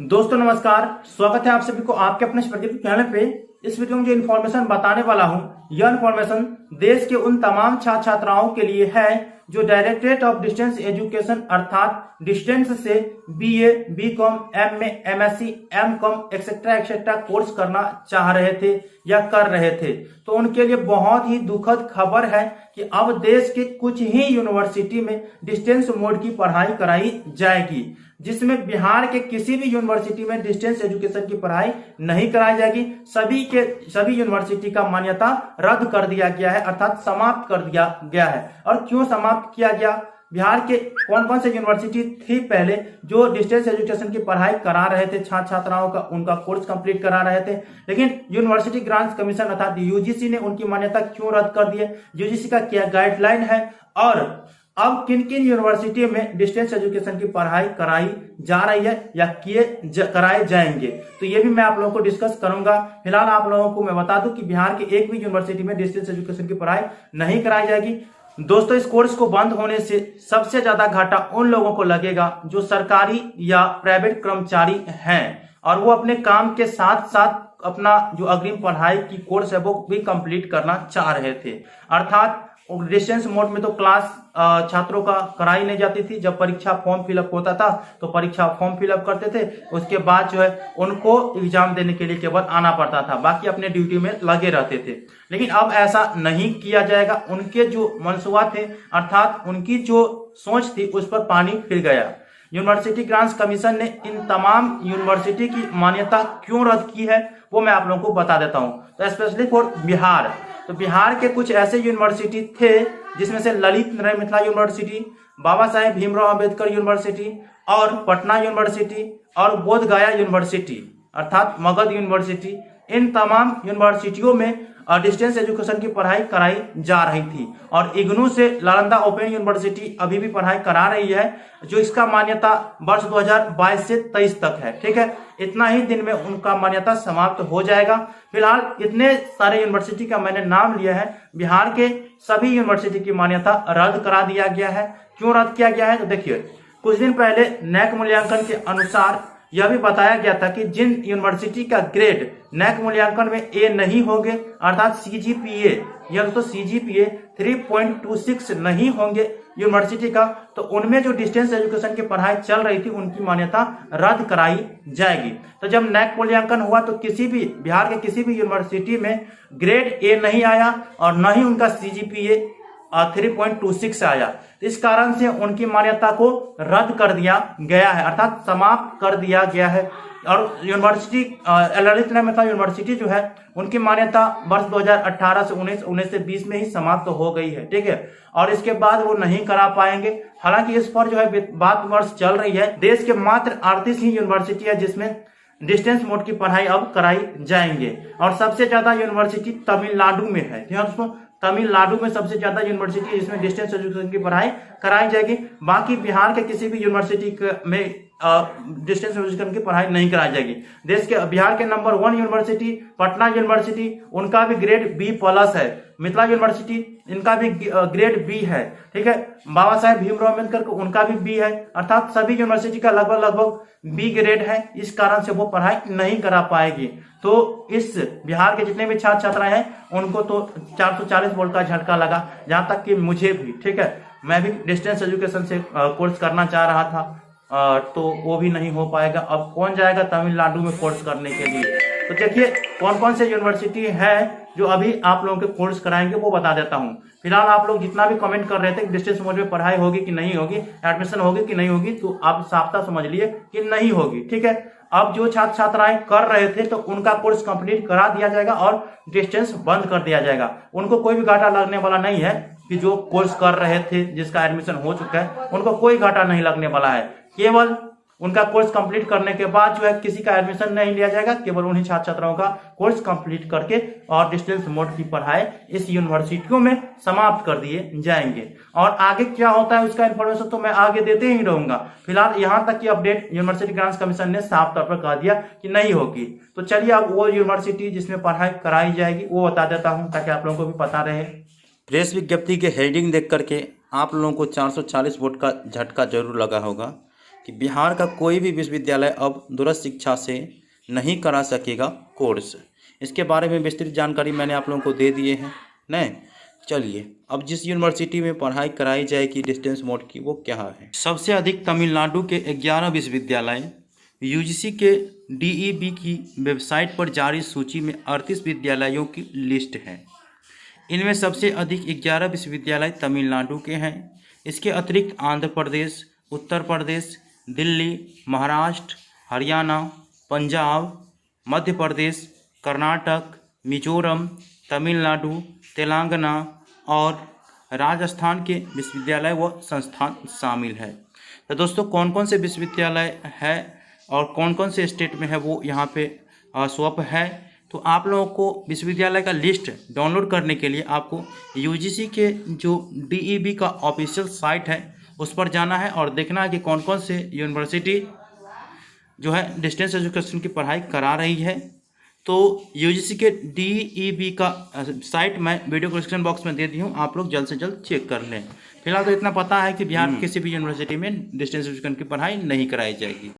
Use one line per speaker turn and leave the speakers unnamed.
दोस्तों नमस्कार, स्वागत है आप सभी को आपके अपने प्रदीप चैनल पे। इस वीडियो में जो इन्फॉर्मेशन बताने वाला हूं, यह इन्फॉर्मेशन देश के उन तमाम छात्र छात्राओं के लिए है जो डायरेक्टरेट ऑफ डिस्टेंस एजुकेशन अर्थात डिस्टेंस से BA, BCom, MA, MSc, MCom etcetera etcetera course करना चाह रहे थे या कर रहे थे। तो उनके लिए बहुत ही दुखद खबर है कि अब देश के कुछ ही यूनिवर्सिटी में डिस्टेंस मोड की पढ़ाई कराई जाएगी, जिसमें बिहार के किसी भी यूनिवर्सिटी में डिस्टेंस एजुकेशन की पढ़ाई नहीं कराई जाएगी। सभी यूनिवर्सिटी का मान्यता रद्द कर दिया गया है अर्थात समाप्त कर दिया गया है। और क्यों समाप्त किया गया? बिहार के कौन कौन से यूनिवर्सिटी थी पहले जो डिस्टेंस एजुकेशन की पढ़ाई करा रहे थे, छात्र छात्राओं का उनका कोर्स कंप्लीट करा रहे थे, लेकिन यूनिवर्सिटी ग्रांट्स कमीशन अर्थात यूजीसी ने उनकी मान्यता क्यों रद्द कर दी है, यूजीसी का क्या गाइडलाइन है और अब किन किन यूनिवर्सिटी में डिस्टेंस एजुकेशन की पढ़ाई कराई जा रही है या कराए जाएंगे, तो ये भी मैं आप लोगों को डिस्कस करूंगा। फिलहाल आप लोगों को मैं बता दूं कि बिहार के एक भी यूनिवर्सिटी में डिस्टेंस एजुकेशन की पढ़ाई नहीं कराई जाएगी। दोस्तों, इस कोर्स को बंद होने से सबसे ज्यादा घाटा उन लोगों को लगेगा जो सरकारी या प्राइवेट कर्मचारी हैं और वो अपने काम के साथ साथ अपना जो अग्रिम पढ़ाई की कोर्स है वो भी कंप्लीट करना चाह रहे थे। अर्थात डिस्टेंस मोड में तो क्लास छात्रों का कराई नहीं जाती थी। जब परीक्षा फॉर्म फिलअप होता था तो परीक्षा फॉर्म फिलअप करते थे, उसके बाद जो है उनको एग्जाम देने के लिए केवल आना पड़ता था, बाकी अपने ड्यूटी में लगे रहते थे। लेकिन अब ऐसा नहीं किया जाएगा। उनके जो मनसूबा थे अर्थात उनकी जो सोच थी उस पर पानी फिर गया। यूनिवर्सिटी ग्रांट्स कमीशन ने इन तमाम यूनिवर्सिटी की मान्यता क्यों रद्द की है वो मैं आप लोगों को बता देता हूं। तो स्पेशली फॉर बिहार, तो बिहार के कुछ ऐसे यूनिवर्सिटी थे जिसमें से ललित नारायण मिथिला यूनिवर्सिटी, बाबा साहेब भीमराव अंबेडकर यूनिवर्सिटी और पटना यूनिवर्सिटी और बोध गया यूनिवर्सिटी अर्थात मगध यूनिवर्सिटी, इन तमाम यूनिवर्सिटियों में डिस्टेंस एजुकेशन की पढ़ाई कराई जा रही थी। और इग्नू से नालंदा ओपन यूनिवर्सिटी अभी भी पढ़ाई करा रही है, जो इसका मान्यता वर्ष 2022 से 23 तक है। ठीक है, इतना ही दिन में उनका मान्यता समाप्त हो जाएगा। फिलहाल इतने सारे यूनिवर्सिटी का मैंने नाम लिया है। बिहार के सभी यूनिवर्सिटी की मान्यता रद्द करा दिया गया है। क्यों रद्द किया गया है? तो देखिए, कुछ दिन पहले नैक मूल्यांकन के अनुसार यह भी बताया गया था कि जिन यूनिवर्सिटी का ग्रेड नैक मूल्यांकन में ए नहीं होंगे अर्थात सीजीपीए, यह दोस्तों सीजीपीए 3.26 नहीं होंगे यूनिवर्सिटी का, तो उनमें जो डिस्टेंस एजुकेशन की पढ़ाई चल रही थी उनकी मान्यता रद्द कराई जाएगी। तो जब नैक मूल्यांकन हुआ तो किसी भी बिहार के किसी भी यूनिवर्सिटी में ग्रेड ए नहीं आया और न ही उनका सीजीपीए 3.26 आया। इस कारण से उनकी मान्यता को रद्द कर दिया गया है अर्थात समाप्त कर दिया गया है। और यूनिवर्सिटी ललित नारायण मिथिला यूनिवर्सिटी जो है उनकी मान्यता वर्ष 2018 से 19 से 20 में ही समाप्त हो गई है। ठीक है, और इसके बाद वो नहीं करा पाएंगे। हालांकि इस पर जो है बात वर्ष चल रही है। देश के मात्र 38 ही यूनिवर्सिटी है जिसमें डिस्टेंस मोड की पढ़ाई अब कराई जाएंगे और सबसे ज्यादा यूनिवर्सिटी तमिलनाडु में है। दोस्तों, तमिलनाडु में सबसे ज्यादा यूनिवर्सिटी है जिसमें डिस्टेंस एजुकेशन की पढ़ाई कराई जाएगी। बाकी बिहार के किसी भी यूनिवर्सिटी में डिस्टेंस एजुकेशन की पढ़ाई नहीं कराई जाएगी। देश के बिहार के नंबर 1 यूनिवर्सिटी पटना यूनिवर्सिटी, उनका भी ग्रेड B+ है। मिथिला यूनिवर्सिटी, इनका भी ग्रेड B है। ठीक है, बाबा साहेब भीमराव अम्बेडकर को उनका भी B है। अर्थात सभी यूनिवर्सिटी का लगभग B ग्रेड है। इस कारण से वो पढ़ाई नहीं करा पाएगी। तो इस बिहार के जितने भी छात्र छात्राएं हैं उनको तो 440 वोल्ट का झटका लगा, जहां तक कि मुझे भी। ठीक है, मैं भी डिस्टेंस एजुकेशन से कोर्स करना चाह रहा था, तो वो भी नहीं हो पाएगा। अब कौन जाएगा तमिलनाडु में कोर्स करने के लिए? तो देखिए कौन कौन से यूनिवर्सिटी है जो अभी आप लोगों के कोर्स कराएंगे वो बता देता हूं। फिलहाल आप लोग जितना भी कमेंट कर रहे थे डिस्टेंस मोड में पढ़ाई होगी कि नहीं होगी, एडमिशन होगी कि नहीं होगी, तो आप साफ साफ समझ लिए कि नहीं होगी। ठीक है, अब जो छात्र छात्राएं कर रहे थे तो उनका कोर्स कंप्लीट करा दिया जाएगा और डिस्टेंस बंद कर दिया जाएगा। उनको कोई भी घाटा लगने वाला नहीं है कि जो कोर्स कर रहे थे जिसका एडमिशन हो चुका है उनको कोई घाटा नहीं लगने वाला है। केवल उनका कोर्स कंप्लीट करने के बाद जो है किसी का एडमिशन नहीं लिया जाएगा, केवल उन्हीं छात्र छात्राओं का कोर्स कंप्लीट करके और डिस्टेंस मोड की पढ़ाई इस यूनिवर्सिटियों में समाप्त कर दिए जाएंगे। और आगे क्या होता है उसका इन्फॉर्मेशन तो मैं आगे देते ही रहूंगा। फिलहाल यहाँ तक की अपडेट यूनिवर्सिटी ग्रांट्स कमीशन ने साफ तौर पर कह दिया कि नहीं होगी। तो चलिए अब वो यूनिवर्सिटी जिसमें पढ़ाई कराई जाएगी वो बता देता हूँ ताकि आप लोगों को भी पता रहे।
प्रेस विज्ञप्ति के हेडिंग देख करके आप लोगों को 440 वोट का झटका जरूर लगा होगा।
कि बिहार का कोई भी विश्वविद्यालय अब दूरस्थ शिक्षा से नहीं करा सकेगा कोर्स। इसके बारे में विस्तृत जानकारी मैंने आप लोगों को दे दिए हैं। नहीं, चलिए अब जिस यूनिवर्सिटी में पढ़ाई कराई जाएगी डिस्टेंस मोड की वो क्या है। सबसे अधिक तमिलनाडु के 11 विश्वविद्यालय यूजीसी के डीईबी की वेबसाइट पर जारी सूची में 38 विद्यालयों की लिस्ट है। इनमें सबसे अधिक 11 विश्वविद्यालय तमिलनाडु के हैं। इसके अतिरिक्त आंध्र प्रदेश, उत्तर प्रदेश, दिल्ली, महाराष्ट्र, हरियाणा, पंजाब, मध्य प्रदेश, कर्नाटक, मिजोरम, तमिलनाडु, तेलंगाना और राजस्थान के विश्वविद्यालय व संस्थान शामिल है। तो दोस्तों कौन कौन से विश्वविद्यालय है और कौन कौन से स्टेट में है वो यहाँ पे स्वप है। तो आप लोगों को विश्वविद्यालय का लिस्ट डाउनलोड करने के लिए आपको यूजीसी के जो डीईबी का ऑफिशियल साइट है उस पर जाना है और देखना है कि कौन कौन से यूनिवर्सिटी जो है डिस्टेंस एजुकेशन की पढ़ाई करा रही है। तो यूजीसी के डीईबी का साइट मैं वीडियो को डिस्क्रिप्शन बॉक्स में दे दी हूँ, आप लोग जल्द से जल्द चेक कर लें। फिलहाल तो इतना पता है कि बिहार किसी भी यूनिवर्सिटी में डिस्टेंस एजुकेशन की पढ़ाई नहीं कराई जाएगी।